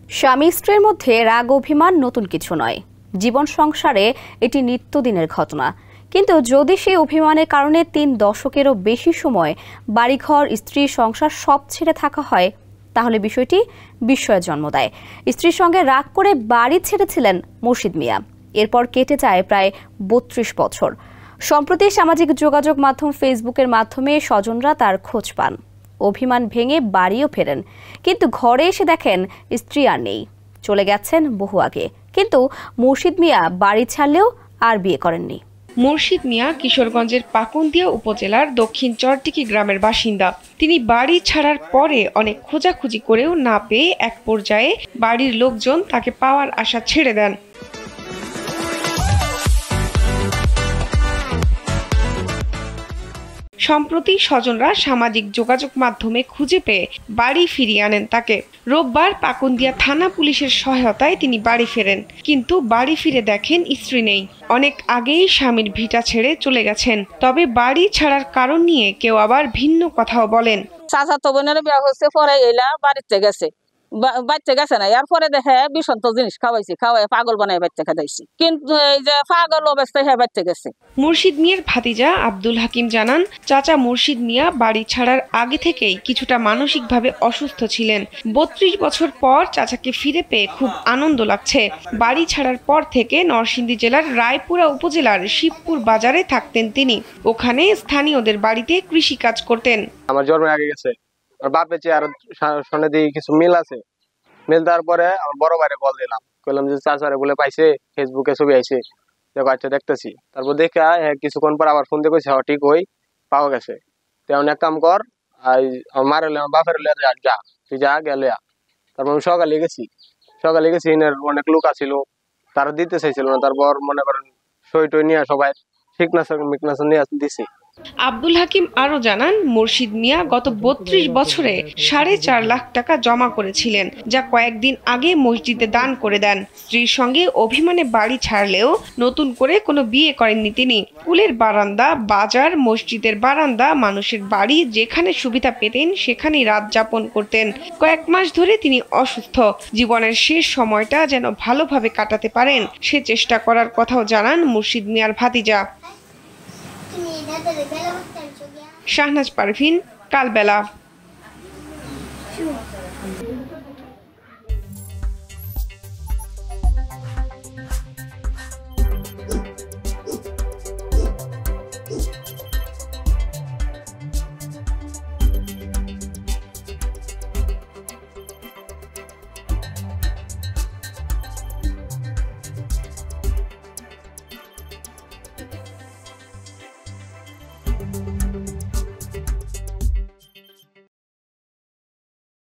স্বামী স্ত্রীর মধ্যে রাগ অভিমান নতুন কিছু নয়, জীবন সংসারে এটি নিত্যদিনের ঘটনা। কিন্তু যদি সেই অভিমানের কারণে ৩ দশকেরও বেশি সময় বাড়িঘর, স্ত্রী, সংসার সব ছেড়ে থাকা হয়, তাহলে বিষয়টি বিস্ময়ের জন্ম দেয়। স্ত্রীর সঙ্গে রাগ করে বাড়ি ছেড়েছিলেন মুর্শিদ মিয়া। এরপর কেটে যায় প্রায় ৩২ বছর। সম্প্রতি সামাজিক যোগাযোগ মাধ্যম ফেসবুকের মাধ্যমে স্বজনরা তার খোঁজ পান। অভিমান ভেঙে বাড়িও ফেরেন, কিন্তু ঘরে এসে দেখেন স্ত্রী আর নেই, চলে গেছেন বহু আগে। কিন্তু মুর্শিদ মিয়া বাড়ি ছাড়লেও আর বিয়ে করেননি। মুর্শিদ মিয়া কিশোরগঞ্জের পাকুন্দিয়া উপজেলার দক্ষিণ চরটিকি গ্রামের বাসিন্দা। তিনি বাড়ি ছাড়ার পরে অনেক খোঁজাখুঁজি করেও না পেয়ে এক পর্যায়ে বাড়ির লোকজন তাকে পাওয়ার আশা ছেড়ে দেন। সম্প্রতি স্বজনরা সামাজিক যোগাযোগ মাধ্যমে খুঁজে পেয়ে বাড়ি ফিরিয়ে আনেন তাকে। রোববার পাকুন্দিয়া থানা পুলিশের সহায়তায় তিনি বাড়ি ফেরেন, কিন্তু বাড়ি ফিরে দেখেন স্ত্রী নেই। অনেক আগেই স্বামীর ভিটা ছেড়ে চলে গেছেন। তবে বাড়ি ছাড়ার কারণ নিয়ে কেউ আবার ভিন্ন কথাও বলেন। চাচাতো বোনের বিয়ে হচ্ছে, পরে এলা বাড়িতে গেছে, বাচ্চা গেছে না, এরপরে দেখে বিষন্ত জিনিস খাওয়াইছি, খাওয়াই পাগল বানাই বাচ্চা খাইছি, কিন্তু এই যে পাগল অবস্থায় হ্যাঁ বাচ্চা গেছে। মুর্শিদ মিয়ার ভাতিজা আব্দুল হাকিম জানান, চাচা মুর্শিদ মিয়া বাড়ি ছাড়ার আগে থেকেই কিছুটা মানসিকভাবে অসুস্থ ছিলেন। ৩২ বছর পর চাচাকে ফিরে পেয়ে খুব আনন্দ লাগছে। বাড়ি ছাড়ার পর থেকে নরসিংদী জেলার রায়পুরা উপজেলার শিবপুর বাজারে থাকতেন তিনি। ওখানে স্থানীয়দের বাড়িতে কৃষি কাজ করতেন। আমার জন্মের আগে গেছে, আর বাপের চেয়ে আর সনে দিয়ে কিছু মিল আছে। মিল দেওয়ার পরে আমার বড় ভাইরে কল দিলাম, কইলাম যে চাচারে বলে পাইছে, ফেসবুকে ছবি আইছে, দেখো আচ্ছা দেখতেছি। তারপর দেখে কিছুক্ষণ পর আবার ফোন দিয়ে কইছে ঠিক হই পাওয়া গেছে। তেমন এক কাম কর, আমার মারে আমার বাপের যা, তুই যা গেলে। তারপর আমি সকালে গেছি অনেক লোক আছিল, তারা দিতে চাইছিল না। তারপর মনে করেন সই টই নিয়ে সবাই মিকনাশন নিয়ে দিছি। আব্দুল হাকিম আরো জানান, মুর্শিদ মিয়া গত ৩২ বছরে ৪.৫ লাখ টাকা জমা করেছিলেন, যা কয়েকদিন আগে মসজিদে দান করে দেন। স্ত্রীর সঙ্গে অভিমানে বাড়ি ছাড়লেও নতুন করে কোনো বিয়ে করেননি তিনি। স্কুলের বারান্দা, বাজার, মসজিদের বারান্দা, মানুষের বাড়ি যেখানে সুবিধা পেতেন সেখানেই রাত যাপন করতেন। কয়েক মাস ধরে তিনি অসুস্থ। জীবনের শেষ সময়টা যেন ভালোভাবে কাটাতে পারেন সে চেষ্টা করার কথাও জানান মুর্শিদ মিয়ার ভাতিজা। শাহনাজ পারভিন, কালবেলা।